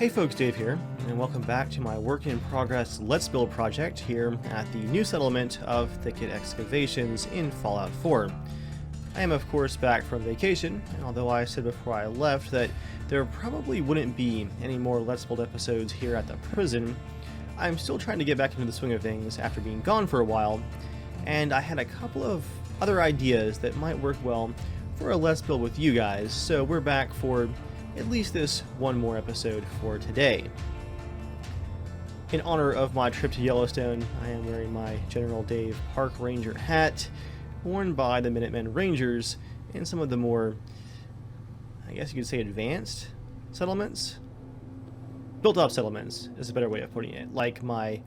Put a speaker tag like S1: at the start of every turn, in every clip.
S1: Hey folks, Dave here, and welcome back to my work in progress Let's Build project here at the new settlement of Thicket Excavations in Fallout 4. I am of course back from vacation, and although I said before I left that there probably wouldn't be any more Let's Build episodes here at the prison, I'm still trying to get back into the swing of things after being gone for a while, and I had a couple of other ideas that might work well for a Let's Build with you guys, so we're back for at least this one more episode for today. In honor of my trip to Yellowstone, I am wearing my RangerDave Park Ranger hat, worn by the Minutemen Rangers in some of the more, I guess you could say, advanced settlements. Built-up settlements is a better way of putting it, like my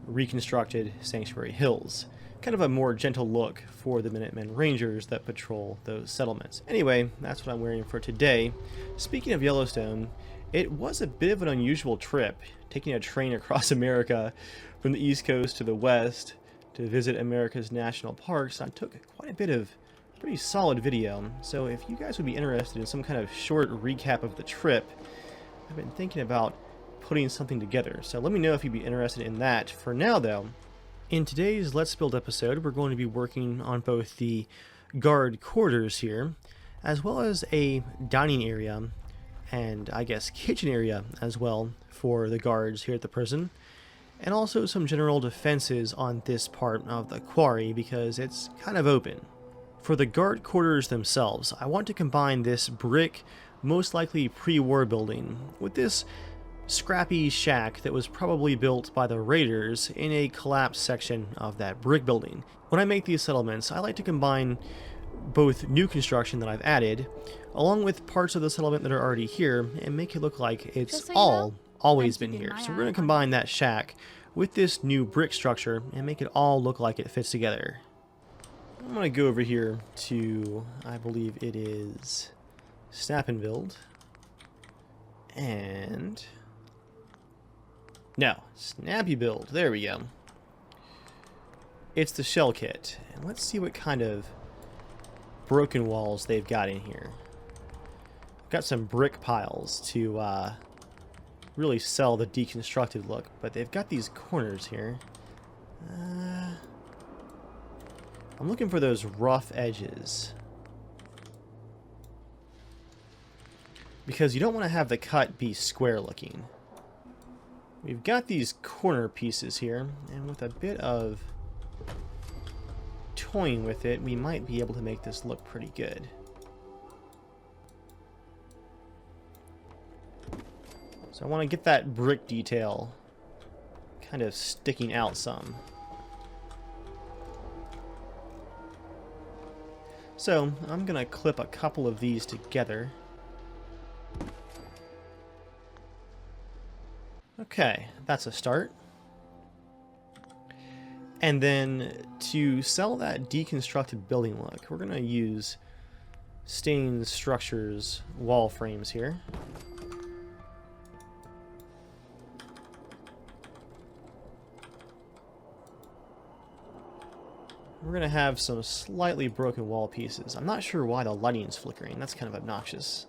S1: reconstructed Sanctuary Hills. Kind of a more gentle look for the Minutemen Rangers that patrol those settlements. Anyway, that's what I'm wearing for today. Speaking of Yellowstone, it was a bit of an unusual trip, taking a train across America from the East Coast to the West to visit America's national parks. I took quite a bit of pretty solid video, so if you guys would be interested in some kind of short recap of the trip, I've been thinking about putting something together, so let me know if you'd be interested in that. For now though, in today's Let's Build episode, we're going to be working on both the guard quarters here, as well as a dining area, and I guess kitchen area as well for the guards here at the prison, and also some general defenses on this part of the quarry because it's kind of open. For the guard quarters themselves, I want to combine this brick, most likely pre-war building, with this scrappy shack that was probably built by the raiders in a collapsed section of that brick building. When I make these settlements, I like to combine both new construction that I've added along with parts of the settlement that are already here and make it look like it's always been here. So we're going to combine that shack with this new brick structure and make it all look like it fits together. I'm going to go over here to, I believe it is Snap and Build, and no, Snappy Build. There we go. It's the shell kit. And let's see what kind of broken walls they've got in here. Got some brick piles to really sell the deconstructed look, but they've got these corners here. I'm looking for those rough edges, because you don't want to have the cut be square looking. We've got these corner pieces here, and with a bit of toying with it, we might be able to make this look pretty good. So I want to get that brick detail kind of sticking out some. So I'm going to clip a couple of these together. Okay, that's a start. And then to sell that deconstructed building look, we're going to use Stain Structures wall frames here. We're going to have some slightly broken wall pieces. I'm not sure why the lighting's flickering. That's kind of obnoxious.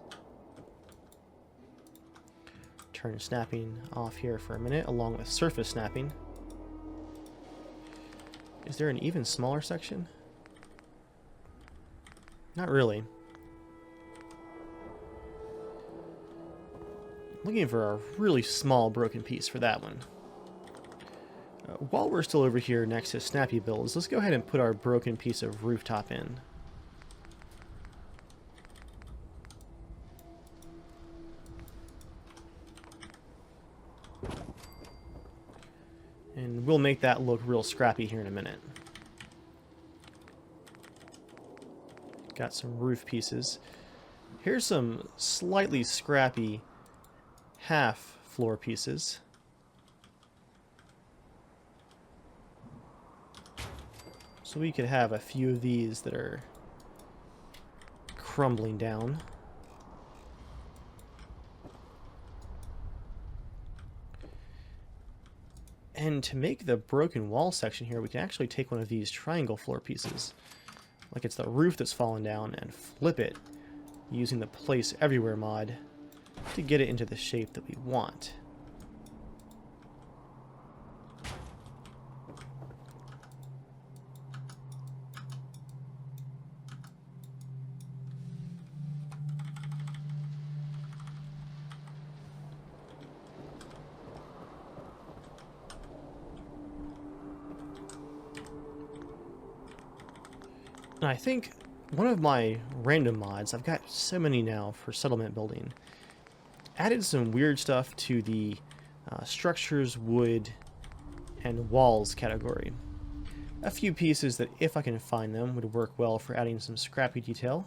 S1: Turn snapping off here for a minute, along with surface snapping. Is there an even smaller section? Not really. Looking for a really small broken piece for that one. While we're still over here next to Snappy Builds, let's go ahead and put our broken piece of rooftop in. And we'll make that look real scrappy here in a minute. Got some roof pieces. Here's some slightly scrappy half floor pieces. So we could have a few of these that are crumbling down. And to make the broken wall section here, we can actually take one of these triangle floor pieces, like it's the roof that's fallen down, and flip it using the Place Everywhere mod to get it into the shape that we want. And I think one of my random mods, I've got so many now for settlement building, added some weird stuff to the structures, wood, and walls category. A few pieces that, if I can find them, would work well for adding some scrappy detail.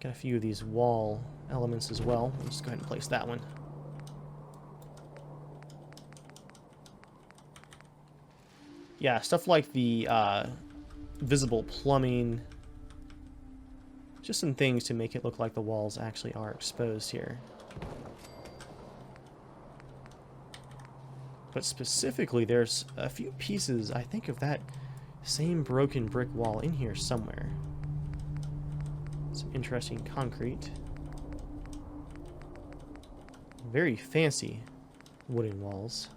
S1: Got a few of these wall elements as well. I'll just go ahead and place that one. Yeah, stuff like the visible plumbing. Just some things to make it look like the walls actually are exposed here. But specifically, there's a few pieces, I think, of that same broken brick wall in here somewhere. Some interesting concrete. Very fancy wooden walls.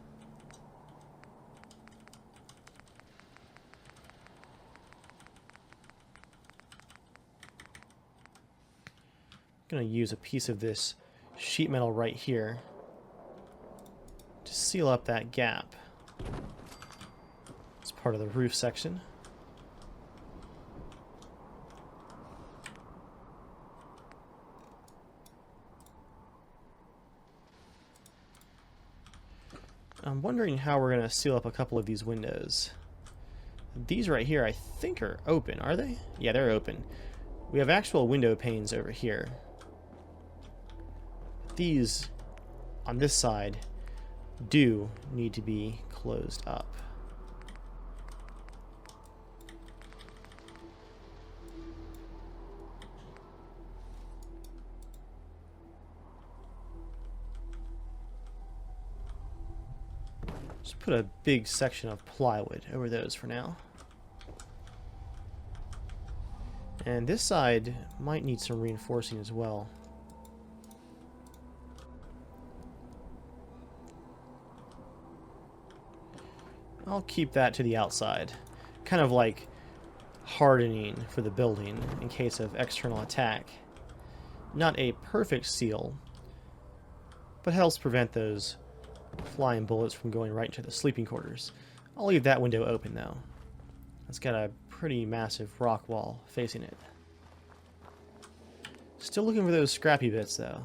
S1: I'm going to use a piece of this sheet metal right here to seal up that gap. It's part of the roof section. I'm wondering how we're going to seal up a couple of these windows. These right here I think are open, are they? Yeah, they're open. We have actual window panes over here. These, on this side, do need to be closed up. Just put a big section of plywood over those for now. And this side might need some reinforcing as well. I'll keep that to the outside, kind of like hardening for the building in case of external attack. Not a perfect seal, but helps prevent those flying bullets from going right into the sleeping quarters. I'll leave that window open though. It's got a pretty massive rock wall facing it. Still looking for those scrappy bits though.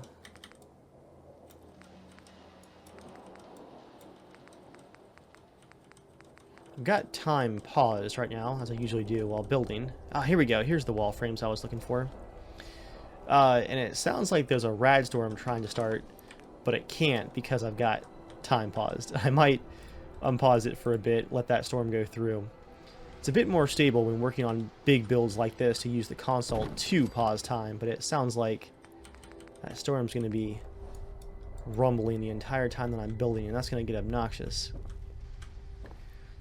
S1: I've got time paused right now, as I usually do while building. Ah, here we go. Here's the wall frames I was looking for. And it sounds like there's a rad storm trying to start, but it can't because I've got time paused. I might unpause it for a bit, let that storm go through. It's a bit more stable when working on big builds like this to use the console to pause time, but it sounds like that storm's going to be rumbling the entire time that I'm building, and that's going to get obnoxious.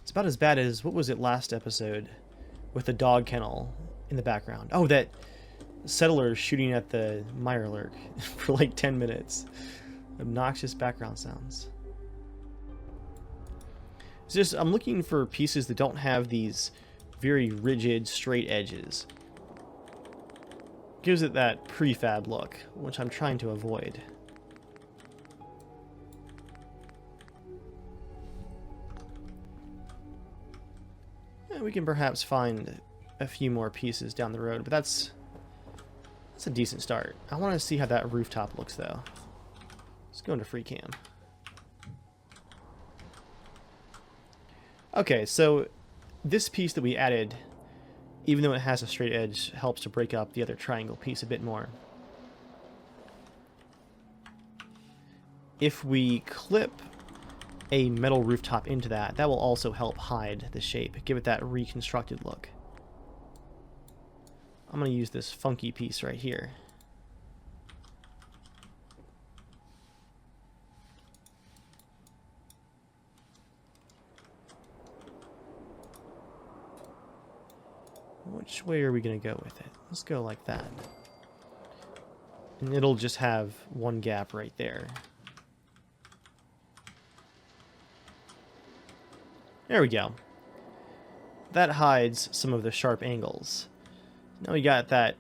S1: It's about as bad as, what was it last episode, with the dog kennel in the background. Oh, that settler shooting at the Mirelurk for like 10 minutes. Obnoxious background sounds. It's just, I'm looking for pieces that don't have these very rigid, straight edges. Gives it that prefab look, which I'm trying to avoid. We can perhaps find a few more pieces down the road, but that's a decent start. I want to see how that rooftop looks, though. Let's go into free cam. Okay, so this piece that we added, even though it has a straight edge, helps to break up the other triangle piece a bit more. If we clip a metal rooftop into that, that will also help hide the shape, give it that reconstructed look. I'm going to use this funky piece right here. Which way are we going to go with it? Let's go like that. And it'll just have one gap right there. There we go. That hides some of the sharp angles. Now we got that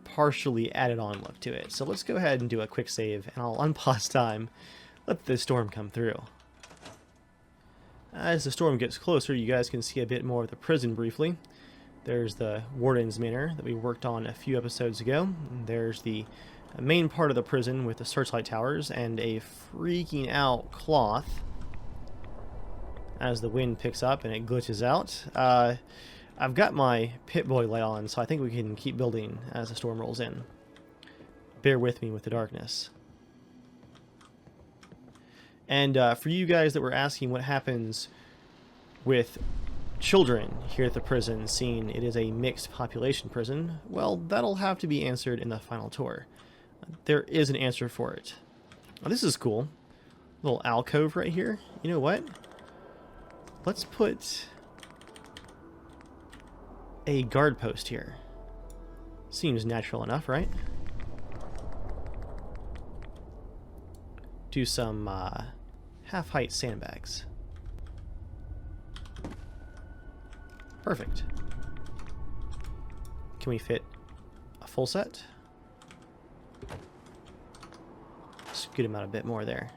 S1: partially added on look to it. So let's go ahead and do a quick save, and I'll unpause time, let the storm come through. As the storm gets closer, you guys can see a bit more of the prison briefly. There's the Warden's Manor that we worked on a few episodes ago. There's the main part of the prison with the searchlight towers and a freaking out cloth as the wind picks up and it glitches out. I've got my Pip-Boy light on, so I think we can keep building as the storm rolls in. Bear with me with the darkness. And for you guys that were asking what happens with children here at the prison, seeing it is a mixed population prison, well, that'll have to be answered in the final tour. There is an answer for it. Oh, this is cool. Little alcove right here. You know what? Let's put a guard post here. Seems natural enough, right? Do some half-height sandbags. Perfect. Can we fit a full set? Scoot him out a bit more there.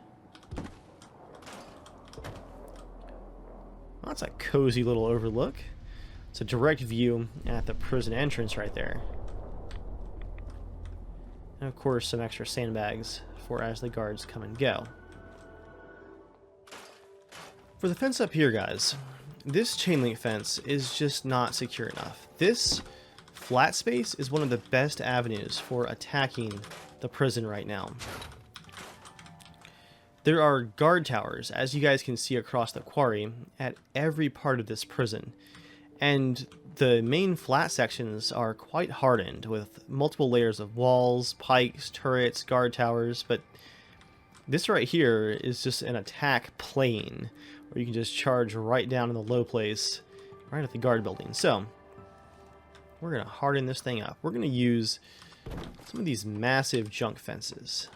S1: Well, that's a cozy little overlook. It's a direct view at the prison entrance right there. And of course some extra sandbags for as the guards come and go. For the fence up here, guys, this chain link fence is just not secure enough. This flat space is one of the best avenues for attacking the prison right now. There are guard towers, as you guys can see across the quarry, at every part of this prison. And the main flat sections are quite hardened with multiple layers of walls, pikes, turrets, guard towers, but this right here is just an attack plane where you can just charge right down in the low place right at the guard building. So we're going to harden this thing up. We're going to use some of these massive junk fences.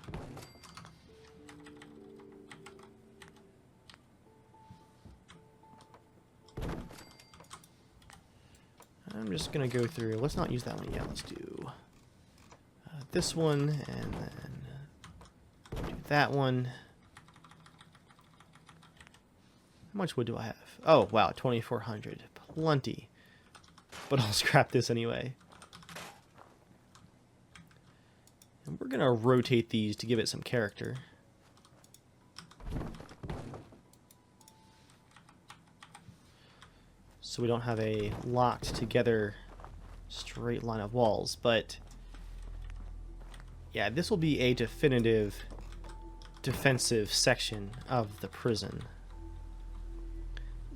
S1: I'm just going to go through, let's not use that one yet, let's do this one, and then do that one. How much wood do I have? Oh, wow, 2,400. Plenty. But I'll scrap this anyway. And we're going to rotate these to give it some character. So we don't have a locked together straight line of walls, but yeah, this will be a definitive defensive section of the prison,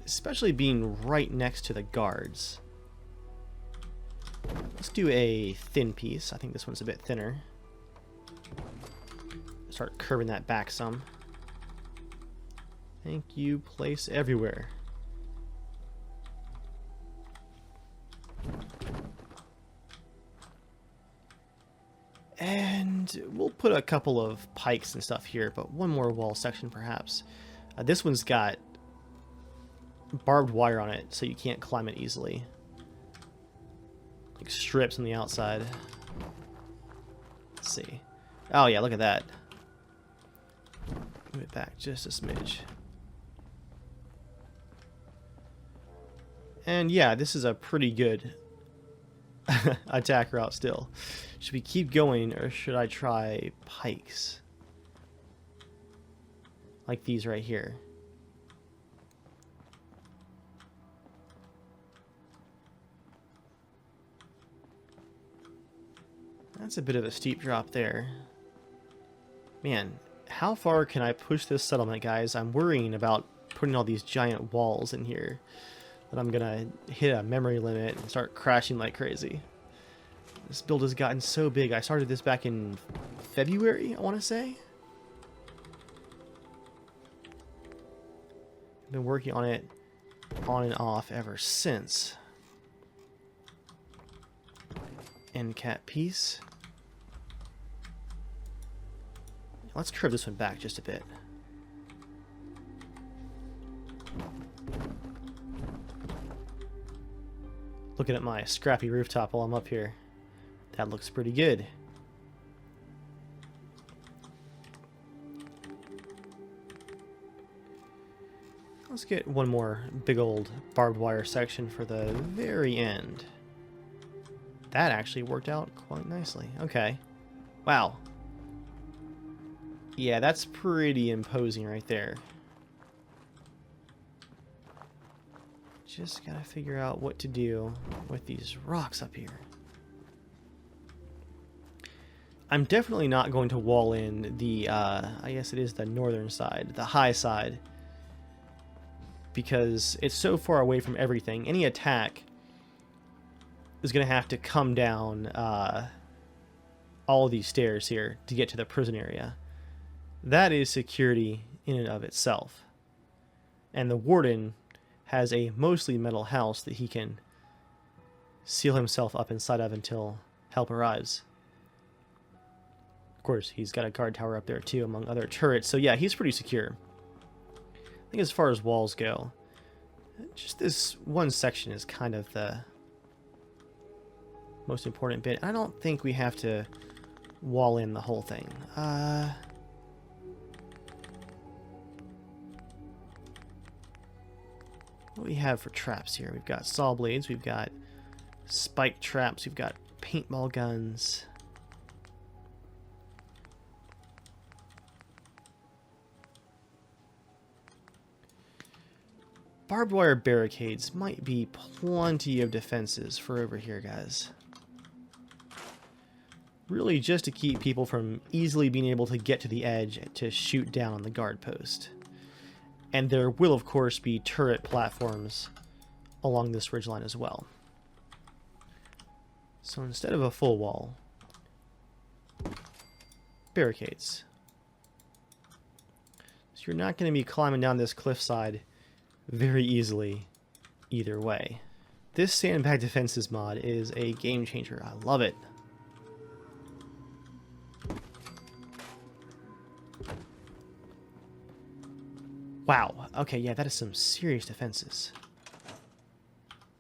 S1: especially being right next to the guards. Let's do a thin piece. I think this one's a bit thinner. Start curving that back some. Thank you, place everywhere. And we'll put a couple of pikes and stuff here, but one more wall section perhaps. This one's got barbed wire on it, so you can't climb it easily. Like strips on the outside. Let's see. Oh yeah, look at that. Move it back just a smidge. And yeah, this is a pretty good attack route still. Should we keep going, or should I try pikes? Like these right here. That's a bit of a steep drop there. Man, how far can I push this settlement, guys? I'm worrying about putting all these giant walls in here, that I'm gonna hit a memory limit and start crashing like crazy. This build has gotten so big. I started this back in February, I want to say. I've been working on it on and off ever since. End cap piece. let's curve this one back just a bit. Looking at my scrappy rooftop while I'm up here. That looks pretty good. Let's get one more big old barbed wire section for the very end. That actually worked out quite nicely. Okay. Wow. Yeah, that's pretty imposing right there. Just gotta figure out what to do with these rocks up here. I'm definitely not going to wall in the, I guess it is the northern side, the high side, because it's so far away from everything. Any attack is going to have to come down all these stairs here to get to the prison area. That is security in and of itself. And the warden has a mostly metal house that he can seal himself up inside of until help arrives. Of course, he's got a guard tower up there too, among other turrets. So yeah, he's pretty secure. I think as far as walls go, just this one section is kind of the most important bit. I don't think we have to wall in the whole thing. What do we have for traps here? We've got saw blades, we've got spike traps, we've got paintball guns. Barbed wire barricades might be plenty of defenses for over here, guys. Really just to keep people from easily being able to get to the edge to shoot down on the guard post. And there will, of course, be turret platforms along this ridgeline as well. So instead of a full wall, barricades. So you're not going to be climbing down this cliffside very easily either way. This sandbag defenses mod is a game changer. I love it. Wow. Okay, yeah, that is some serious defenses.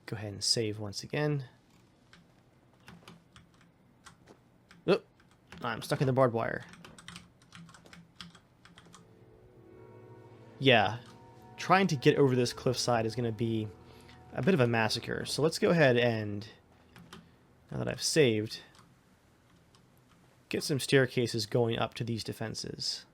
S1: Go ahead and save once again. Oop, I'm stuck in the barbed wire. Yeah. Trying to get over this cliffside is going to be a bit of a massacre. So let's go ahead and, now that I've saved, get some staircases going up to these defenses.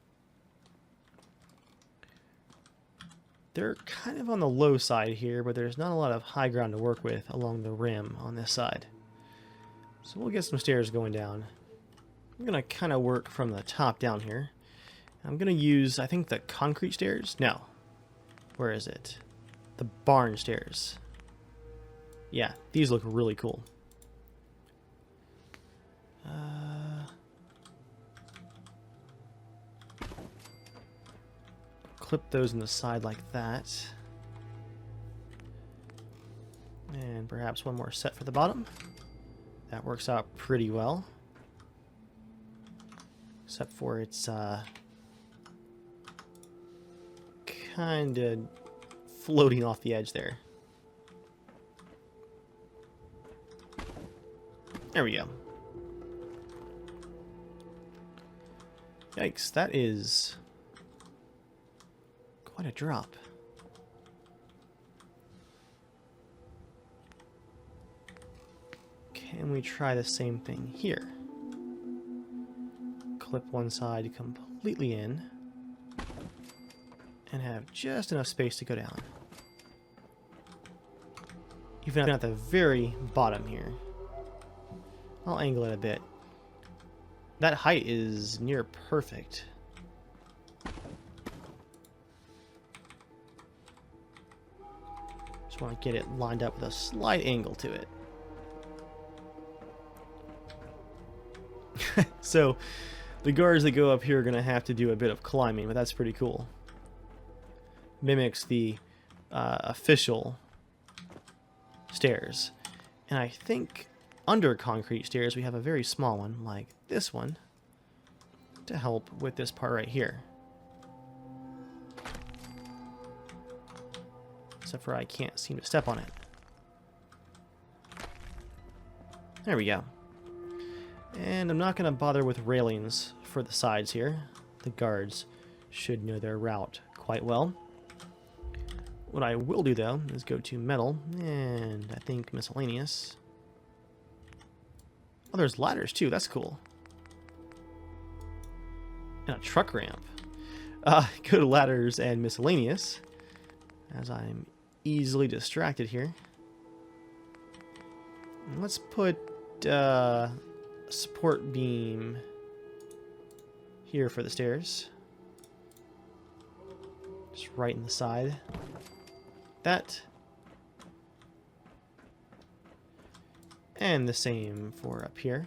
S1: They're kind of on the low side here, but there's not a lot of high ground to work with along the rim on this side. So we'll get some stairs going down. I'm going to kind of work from the top down here. I'm going to use, I think, the concrete stairs. No. Where is it? The barn stairs. Yeah, these look really cool. Clip those in the side like that. And perhaps one more set for the bottom. That works out pretty well. Except for it's kind of floating off the edge there. There we go. Yikes, that is quite a drop. Can we try the same thing here? Clip one side completely in and have just enough space to go down. Even at the very bottom here. I'll angle it a bit. That height is near perfect. Just want to get it lined up with a slight angle to it. So the guards that go up here are going to have to do a bit of climbing, but that's pretty cool. Mimics the official stairs. And I think under concrete stairs we have a very small one like this one. to help with this part right here. Except for I can't seem to step on it. There we go. And I'm not going to bother with railings for the sides here. The guards should know their route quite well. What I will do, though, is go to metal and I think miscellaneous. Oh, there's ladders, too. That's cool. And a truck ramp. Go to ladders and miscellaneous, as I'm easily distracted here. And let's put a support beam here for the stairs. Just right in the side. That. And the same for up here.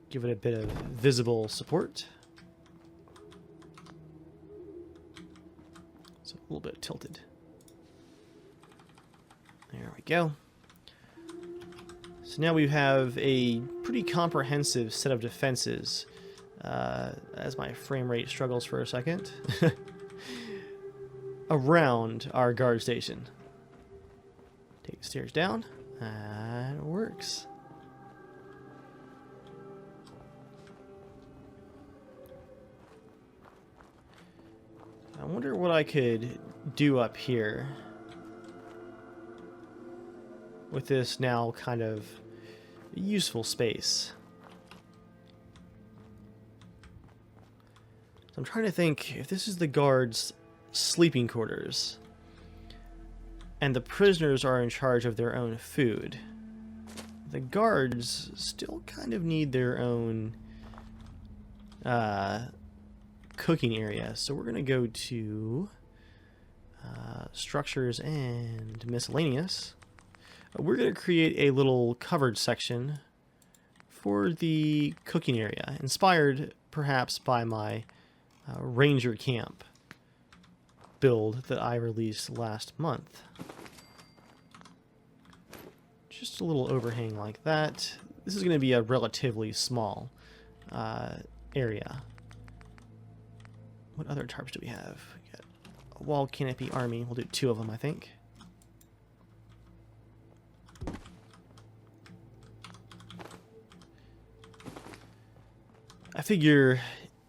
S1: Give it a bit of visible support. It's a little bit tilted. There we go. So now we have a pretty comprehensive set of defenses. As my frame rate struggles for a second. Around our guard station. Take the stairs down. That works. I wonder what I could do up here with this now kind of useful space. So I'm trying to think if this is the guards' sleeping quarters and the prisoners are in charge of their own food. The guards still kind of need their own cooking area. So we're going to go to structures and miscellaneous. We're going to create a little covered section for the cooking area, inspired perhaps by my Ranger camp build that I released last month. Just a little overhang like that. This is going to be a relatively small area. What other tarps do we have? We got a wall canopy army. We'll do 2 of them, I think. I figure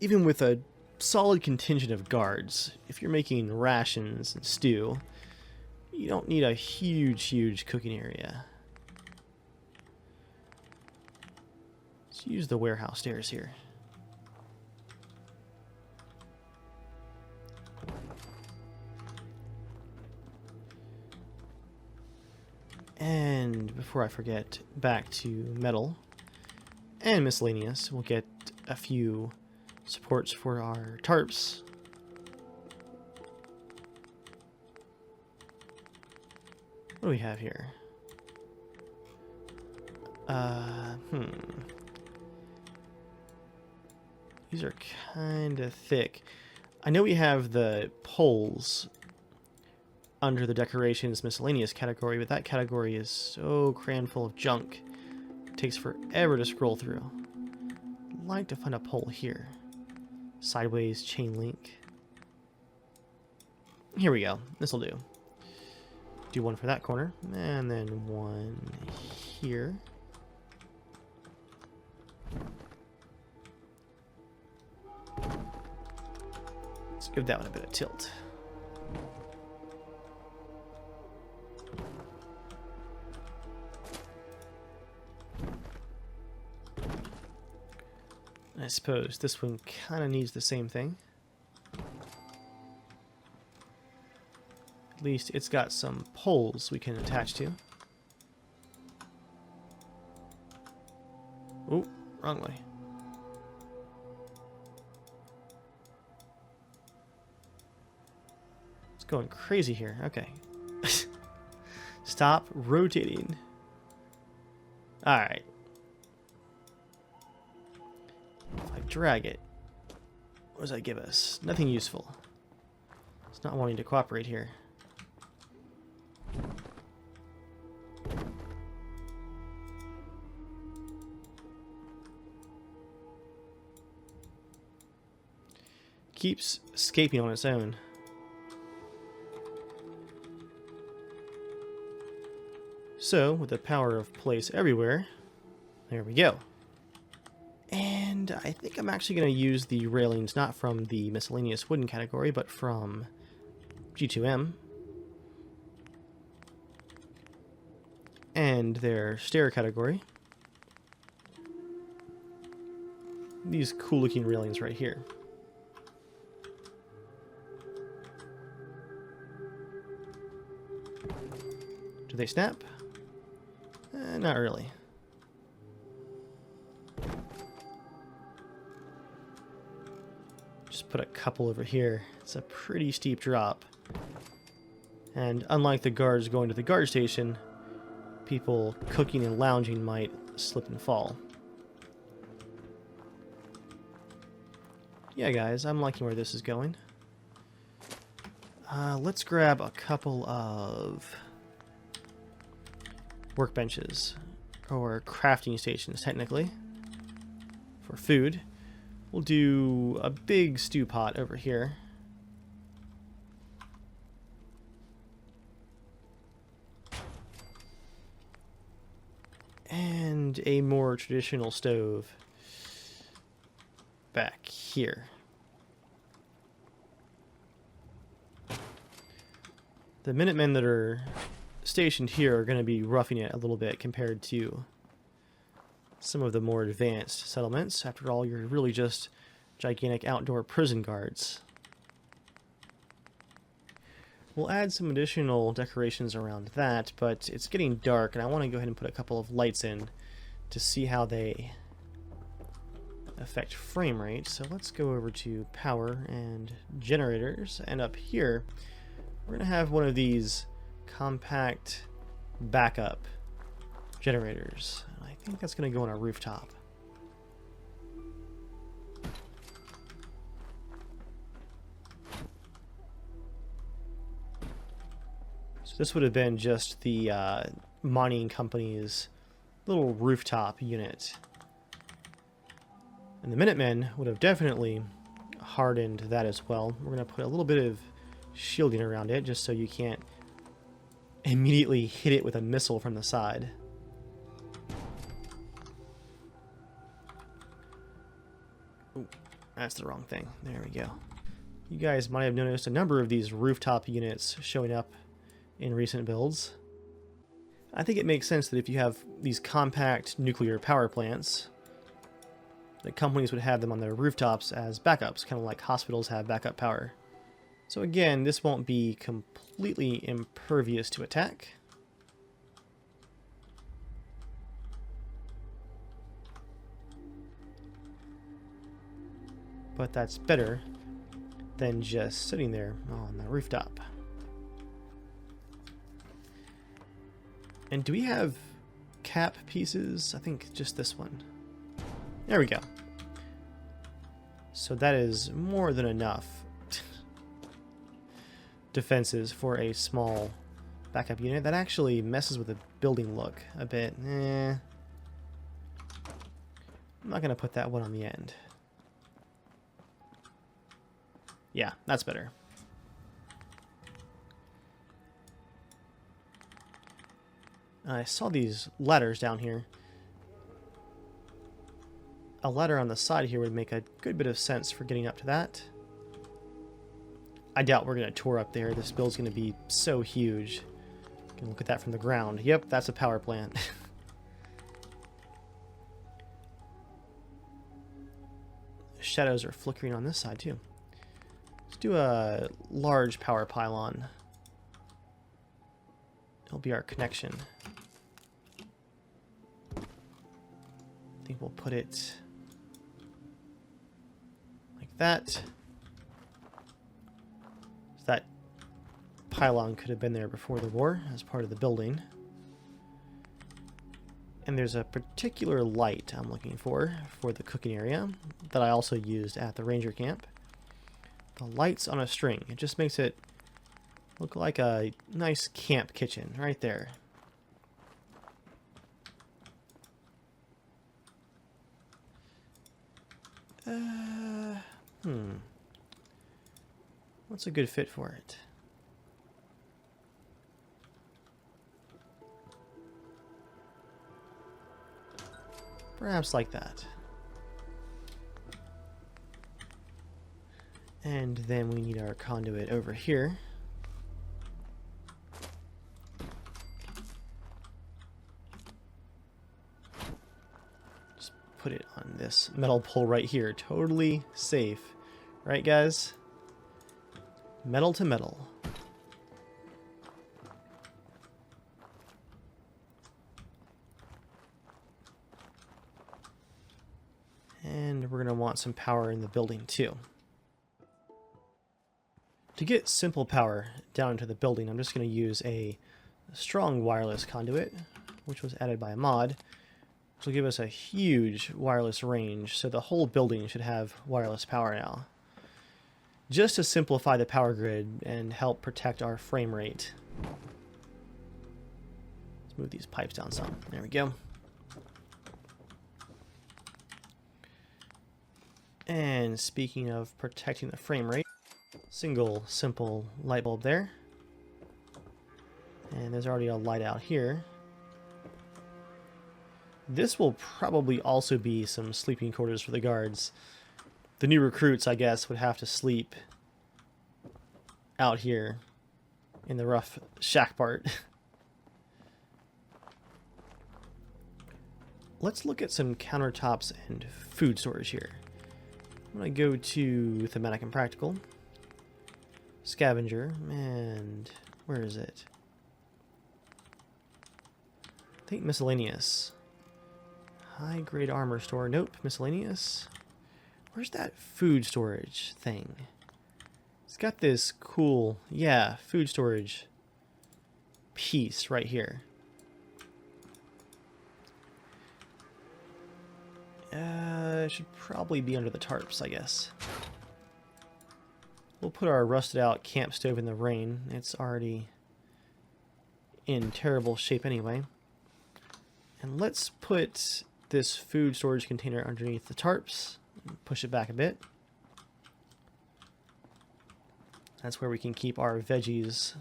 S1: even with a solid contingent of guards, if you're making rations and stew, you don't need a huge cooking area. Let's use the warehouse stairs here. And before I forget, back to metal and miscellaneous, we'll get a few supports for our tarps. What do we have here? These are kind of thick. I know we have the poles under the decorations miscellaneous category, but that category is so crammed full of junk. It takes forever to scroll through. I'd like to find a pole here. Sideways chain link. Here we go. This'll do. Do one for that corner, and then one here. Let's give that one a bit of tilt. I suppose this one kind of needs the same thing. At least it's got some poles we can attach to. Oh, wrong way. It's going crazy here. Okay. Stop rotating. Alright. If I drag it, what does that give us? Nothing useful. It's not wanting to cooperate here. keeps escaping on its own. So, with the power of place everywhere, there we go. And I think I'm actually going to use the railings not from the miscellaneous wooden category, but from G2M. And their stair category. These cool looking railings right here. Do they snap? Not really. Just put a couple over here. It's a pretty steep drop. And unlike the guards going to the guard station, people cooking and lounging might slip and fall. Yeah, guys, I'm liking where this is going. Let's grab a couple of workbenches, or crafting stations, technically, for food. We'll do a big stew pot over here. And a more traditional stove back here. The Minutemen that are stationed here are going to be roughing it a little bit compared to some of the more advanced settlements. After all, you're really just gigantic outdoor prison guards. We'll add some additional decorations around that, but it's getting dark and I want to go ahead and put a couple of lights in to see how they affect frame rate. So let's go over to power and generators, and up here we're going to have one of these compact backup generators. I think that's going to go on a rooftop. So this would have been just the mining company's little rooftop unit. And the Minutemen would have definitely hardened that as well. We're going to put a little bit of shielding around it just so you can't immediately hit it with a missile from the side. Ooh, that's the wrong thing. There we go. You guys might have noticed a number of these rooftop units showing up in recent builds. I think it makes sense that if you have these compact nuclear power plants, that companies would have them on their rooftops as backups, kind of like hospitals have backup power. So again, this won't be completely impervious to attack. But that's better than just sitting there on the rooftop. And do we have cap pieces? I think just this one. There we go. So that is more than enough defenses for a small backup unit. That actually messes with the building look a bit. I'm not going to put that one on the end. Yeah, that's better. I saw these ladders down here. A ladder on the side here would make a good bit of sense for getting up to that. I doubt we're going to tour up there. This build's going to be so huge. You can look at that from the ground. Yep, that's a power plant. Shadows are flickering on this side too. Let's do a large power pylon. It'll be our connection. I think we'll put it like that. So that pylon could have been there before the war as part of the building. And there's a particular light I'm looking for the cooking area that I also used at the ranger camp. The lights on a string. It just makes it look like a nice camp kitchen right there. What's a good fit for it? Perhaps like that. And then we need our conduit over here. Just put it on this metal pole right here. Totally safe. Right, guys? Metal to metal. And we're going to want some power in the building too. To get simple power down into the building, I'm just going to use a strong wireless conduit, which was added by a mod, which will give us a huge wireless range, so the whole building should have wireless power now. Just to simplify the power grid and help protect our frame rate. Let's move these pipes down some. There we go. And speaking of protecting the frame rate, single simple light bulb there. And there's already a light out here. This will probably also be some sleeping quarters for the guards. The new recruits, I guess, would have to sleep out here in the rough shack part. Let's look at some countertops and food storage here. I'm going to go to Thematic and Practical. Scavenger, and where is it? I think Miscellaneous. High grade armor store. Nope, Miscellaneous. Where's that food storage thing? It's got this cool, yeah, food storage piece right here. It should probably be under the tarps, I guess. We'll put our rusted out camp stove in the rain. It's already in terrible shape anyway. And let's put this food storage container underneath the tarps. Push it back a bit. That's where we can keep our veggies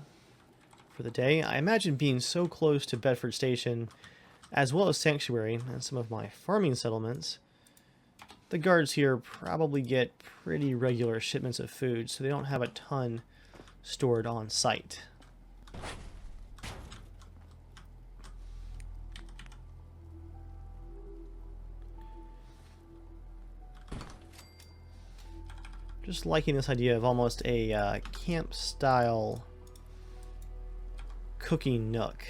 S1: for the day. I imagine being so close to Bedford Station, as well as Sanctuary and some of my farming settlements, the guards here probably get pretty regular shipments of food, so they don't have a ton stored on site. Just liking this idea of almost a camp-style cooking nook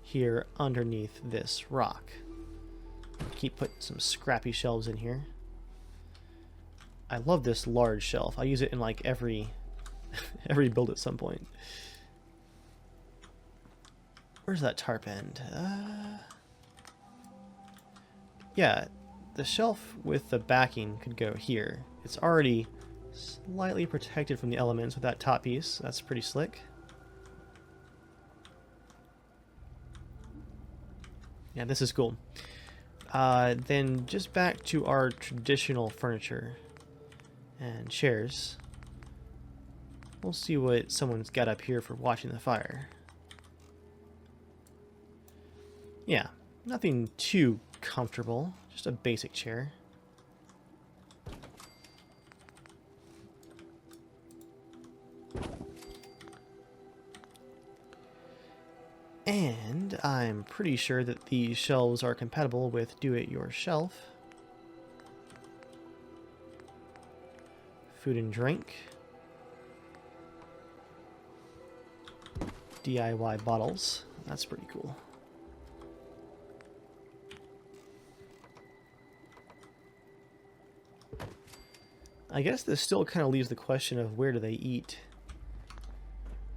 S1: here underneath this rock. Keep putting some scrappy shelves in here. I love this large shelf. I use it in like every build at some point. Where's that tarp end? Yeah, the shelf with the backing could go here. It's already slightly protected from the elements with that top piece. That's pretty slick. Yeah, this is cool. Then just back to our traditional furniture and chairs. We'll see what someone's got up here for watching the fire. Yeah, nothing too comfortable, just a basic chair. And I'm pretty sure that these shelves are compatible with do-it-yourself. Food and drink. DIY bottles. That's pretty cool. I guess this still kind of leaves the question of where do they eat.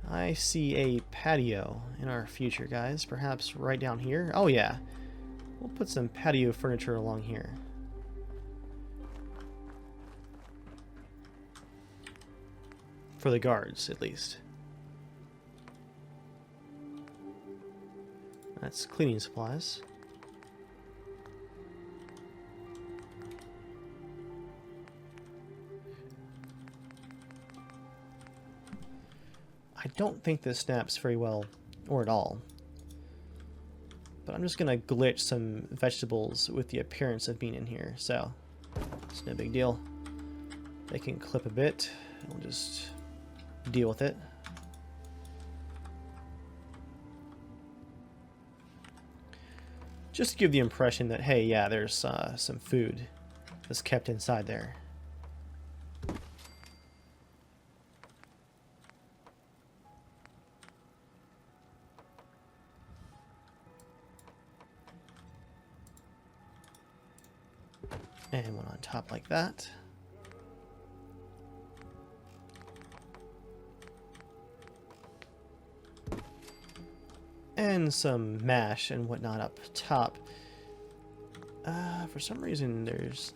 S1: I see a patio in our future, guys. Perhaps right down here. Oh yeah, we'll put some patio furniture along here. For the guards, at least. That's cleaning supplies. don't think this snaps very well, or at all. But I'm just going to glitch some vegetables with the appearance of being in here, so it's no big deal. They can clip a bit, we'll just deal with it. Just to give the impression that, hey, yeah, there's some food that's kept inside there. And one on top like that. And some mash and whatnot up top. For some reason, there's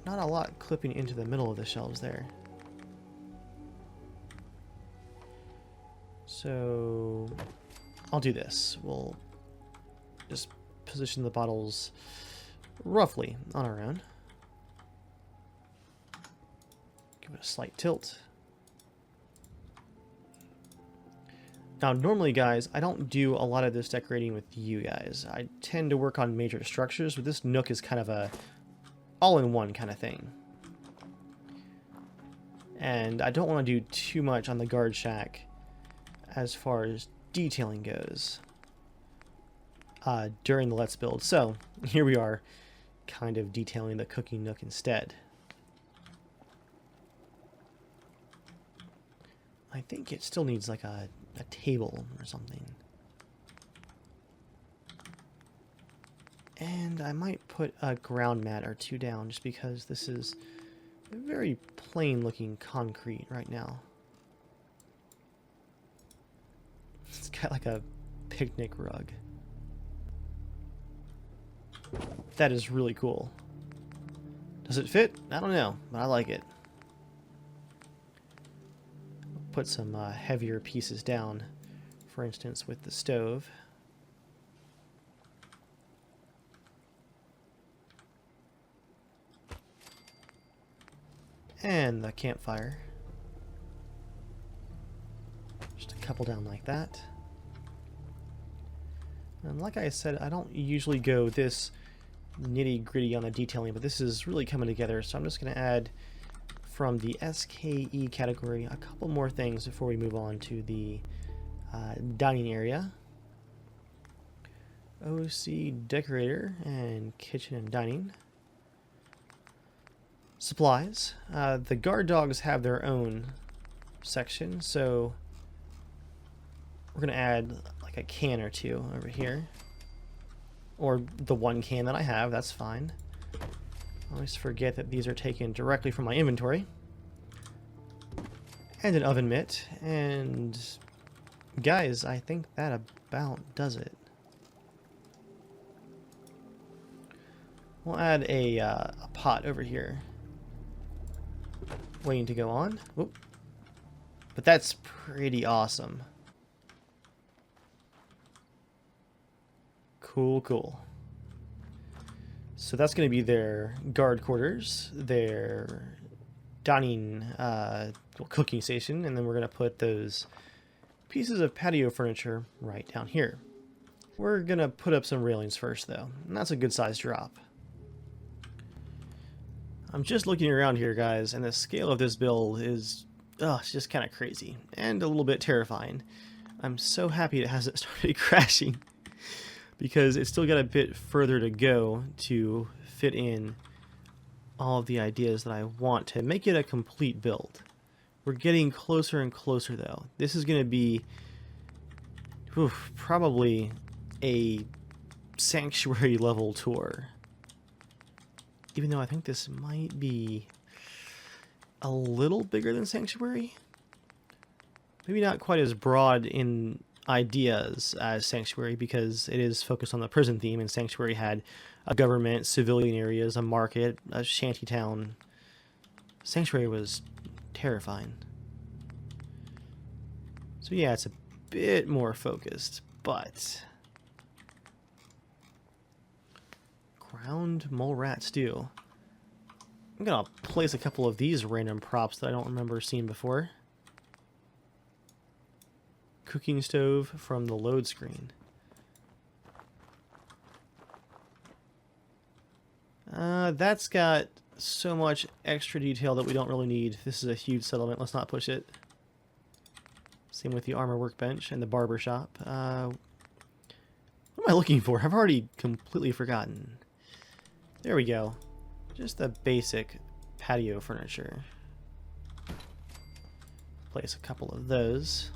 S1: not a lot clipping into the middle of the shelves there. So I'll do this. We'll just position the bottles roughly on our own. Give it a slight tilt. Now, normally, guys, I don't do a lot of this decorating with you guys. I tend to work on major structures, but this nook is kind of a all-in-one kind of thing. And I don't want to do too much on the guard shack as far as detailing goes during the Let's Build. So, here we are, kind of detailing the cooking nook instead. I think it still needs like a table or something. And I might put a ground mat or two down just because this is a very plain looking concrete right now. It's got like a picnic rug. That is really cool. Does it fit? I don't know, but I like it. Put some heavier pieces down, for instance, with the stove. And the campfire. Just a couple down like that. And like I said, I don't usually go this nitty-gritty on the detailing, but this is really coming together, so I'm just going to add from the SKE category a couple more things before we move on to the dining area. OC decorator and kitchen and dining. Supplies. The guard dogs have their own section, so we're going to add like a can or two over here. Or the one can that I have, that's fine. I always forget that these are taken directly from my inventory. And an oven mitt. And guys, I think that about does it. We'll add a pot over here. Waiting to go on. Whoop. But that's pretty awesome. Cool, cool. So that's going to be their guard quarters, their dining, cooking station, and then we're going to put those pieces of patio furniture right down here. We're going to put up some railings first, though, and that's a good size drop. I'm just looking around here, guys, and the scale of this build is, it's just kind of crazy and a little bit terrifying. I'm so happy it hasn't started crashing, because it's still got a bit further to go to fit in all of the ideas that I want to make it a complete build. We're getting closer and closer, though. This is going to be probably a sanctuary level tour. Even though I think this might be a little bigger than sanctuary. Maybe not quite as broad in ideas as Sanctuary, because it is focused on the prison theme, and Sanctuary had a government, civilian areas, a market, a shanty town. Sanctuary was terrifying. So yeah, it's a bit more focused, but ground mole rat stew. I'm gonna place a couple of these random props that I don't remember seeing before. cooking stove from the load screen. That's got so much extra detail that we don't really need. This is a huge settlement. Let's not push it. Same with the armor workbench and the barber shop. What am I looking for? I've already completely forgotten. There we go. Just the basic patio furniture. Place a couple of those.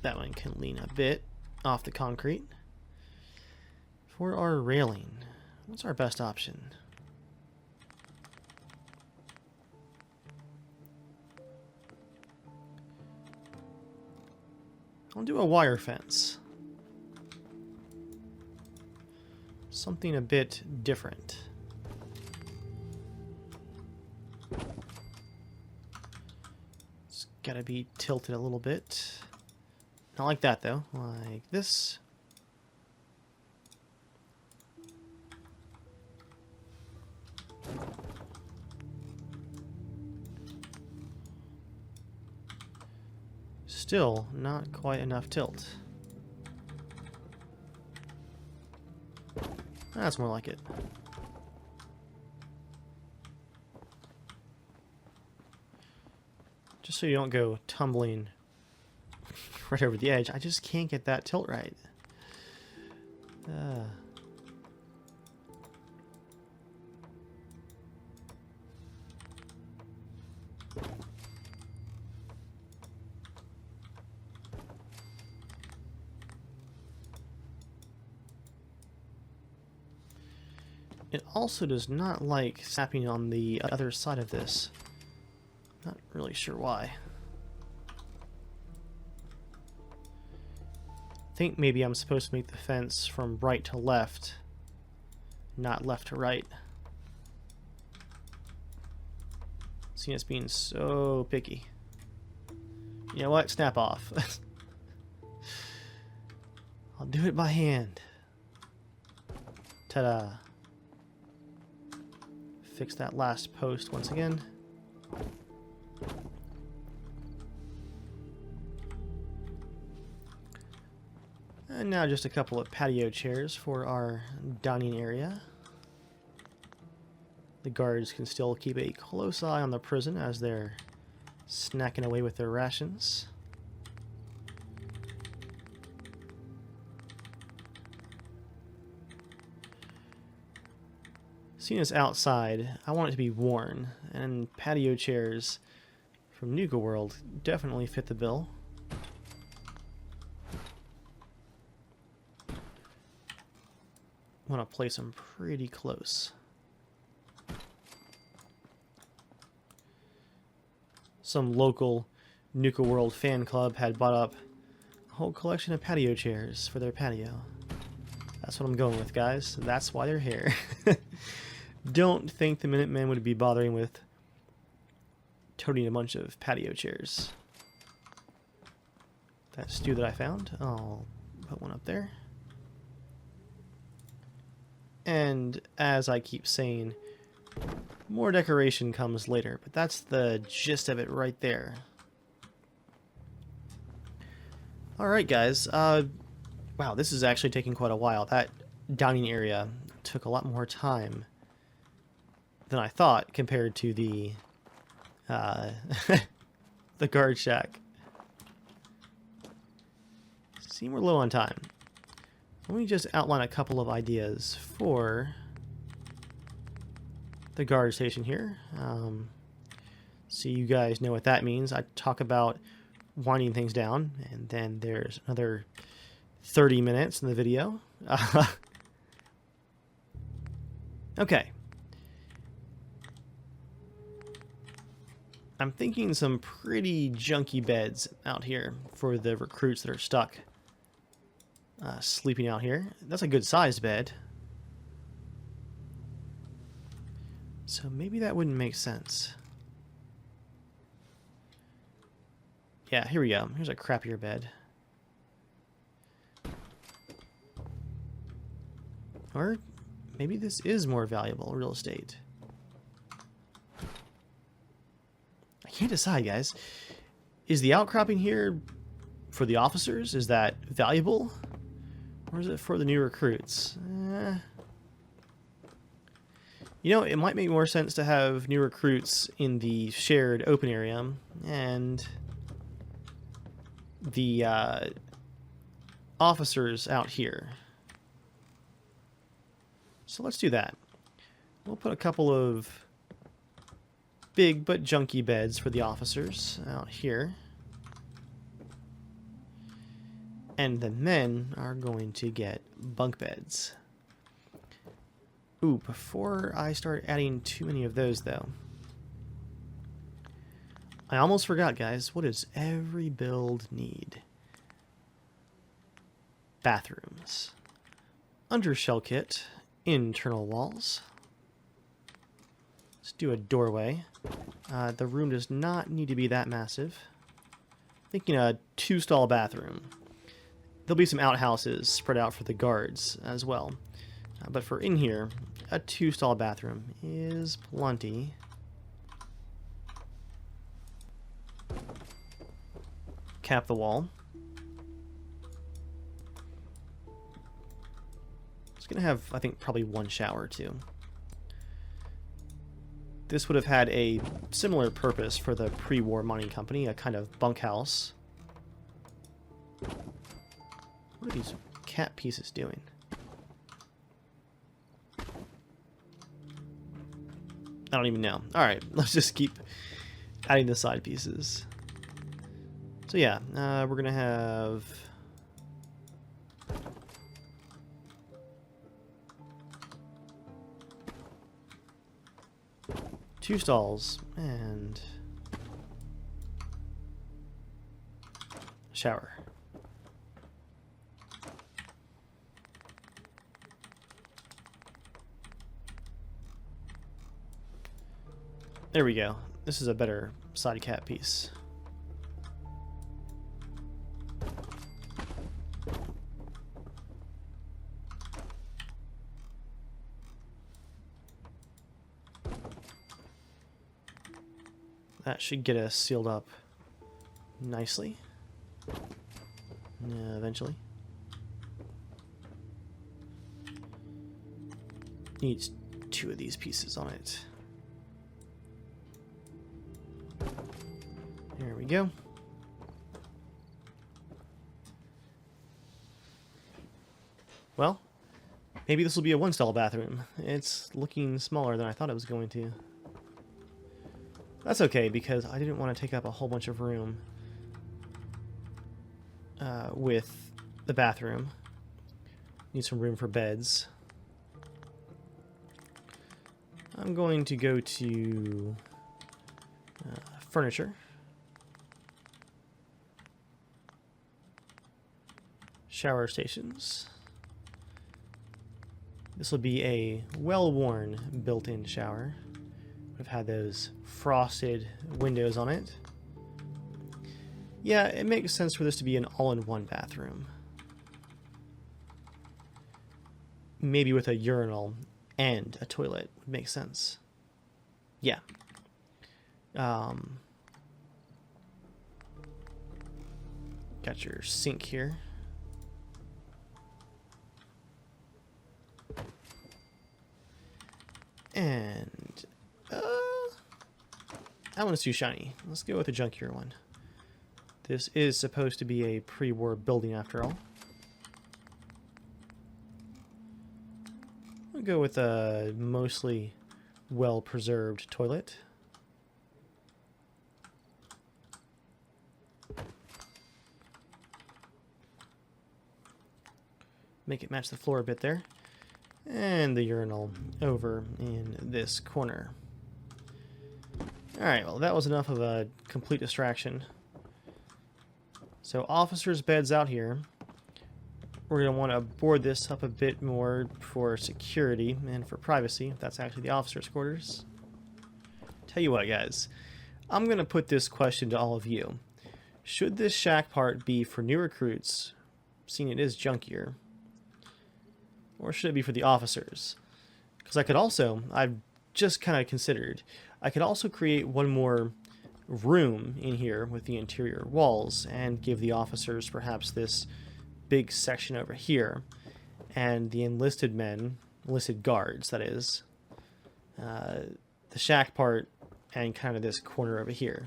S1: That one can lean a bit off the concrete. For our railing, what's our best option? I'll do a wire fence. Something a bit different. It's gotta be tilted a little bit. Not like that though, like this. Still not quite enough tilt. That's more like it. Just so you don't go tumbling right over the edge. I just can't get that tilt right. It also does not like snapping on the other side of this. Not really sure why. I think maybe I'm supposed to make the fence from right to left, not left to right. Seeing us being so picky. You know what? Snap off. I'll do it by hand. Ta-da. Fix that last post once again. And now just a couple of patio chairs for our dining area. The guards can still keep a close eye on the prison as they're snacking away with their rations. Seeing as outside, I want it to be worn, and patio chairs from Nuka World definitely fit the bill. Want to place them pretty close. Some local Nuka World fan club had bought up a whole collection of patio chairs for their patio. That's what I'm going with, guys. That's why they're here. Don't think the Minutemen would be bothering with toting a bunch of patio chairs. That stew that I found, I'll put one up there. And as I keep saying, more decoration comes later, but that's the gist of it right there. Alright guys, wow, this is actually taking quite a while. That dining area took a lot more time than I thought compared to the the guard shack. Seem we're low on time. Let me just outline a couple of ideas for the guard station here. So you guys know what that means. I talk about winding things down, and then there's another 30 minutes in the video. Okay. I'm thinking some pretty junky beds out here for the recruits that are stuck sleeping out here. That's a good sized bed. So maybe that wouldn't make sense. Yeah, here we go. Here's a crappier bed. Or maybe this is more valuable real estate. can't decide, guys. Is the outcropping here for the officers? Is that valuable? Or is it for the new recruits? You know, it might make more sense to have new recruits in the shared open area and the officers out here. So let's do that. We'll put a couple of big but junky beds for the officers out here. And the men are going to get bunk beds. Ooh, before I start adding too many of those, though, I almost forgot, guys. What does every build need? Bathrooms. Undershell kit. Internal walls. Let's do a doorway. The room does not need to be that massive. Thinking a 2-stall bathroom. There'll be some outhouses spread out for the guards as well. But for in here, a 2-stall bathroom is plenty. Cap the wall. It's going to have, I think, probably one shower too. This would have had a similar purpose for the pre-war mining company, a kind of bunkhouse. What are these cat pieces doing? I don't even know. Alright, let's just keep adding the side pieces. So yeah, we're going to have 2 stalls and a shower. There we go. This is a better side cat piece. That should get us sealed up nicely. Eventually. Needs 2 of these pieces on it. There we go. Well, maybe this will be a 1-stall bathroom. It's looking smaller than I thought it was going to. That's okay, because I didn't want to take up a whole bunch of room with the bathroom. Need some room for beds. I'm going to go to furniture. Shower stations. This will be a well-worn built-in shower. We've had those frosted windows on it. Yeah, it makes sense for this to be an all-in-one bathroom. Maybe with a urinal and a toilet would make sense. Yeah. Got your sink here. And that one's too shiny. Let's go with a junkier one. This is supposed to be a pre-war building after all. We'll go with a mostly well-preserved toilet. Make it match the floor a bit there. And the urinal over in this corner. Alright, well that was enough of a complete distraction. So officers' beds out here. We're going to want to board this up a bit more for security and for privacy, if that's actually the officers' quarters. Tell you what, guys. I'm going to put this question to all of you. Should this shack part be for new recruits, seeing it is junkier? Or should it be for the officers? Because I could also, I've just kind of considered, I could also create one more room in here with the interior walls and give the officers perhaps this big section over here, and the enlisted guards, that is, the shack part and kind of this corner over here.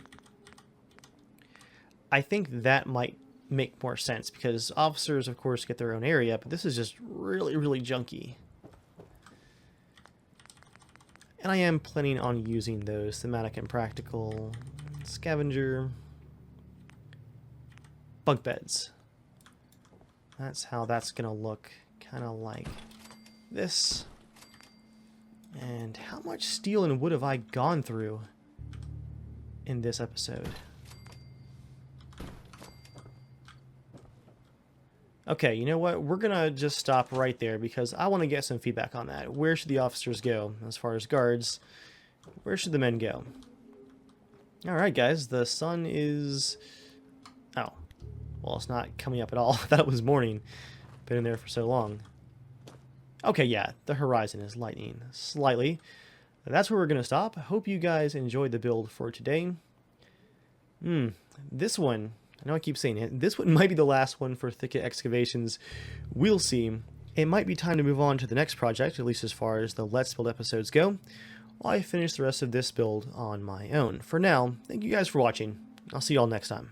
S1: I think that might make more sense because officers, of course, get their own area, but this is just really, really junky. And I am planning on using those thematic and practical scavenger bunk beds. That's how that's gonna look, kind of like this. And how much steel and wood have I gone through in this episode? Okay, you know what? We're gonna just stop right there because I want to get some feedback on that. Where should the officers go as far as guards? Where should the men go? Alright guys, the sun is... Oh. Well, it's not coming up at all. I thought it was morning. Been in there for so long. Okay, yeah, the horizon is lightening slightly. That's where we're going to stop. I hope you guys enjoyed the build for today. This one, I know I keep saying it, this one might be the last one for Thicket Excavations. We'll see. It might be time to move on to the next project, at least as far as the Let's Build episodes go, while I finish the rest of this build on my own. For now, thank you guys for watching. I'll see you all next time.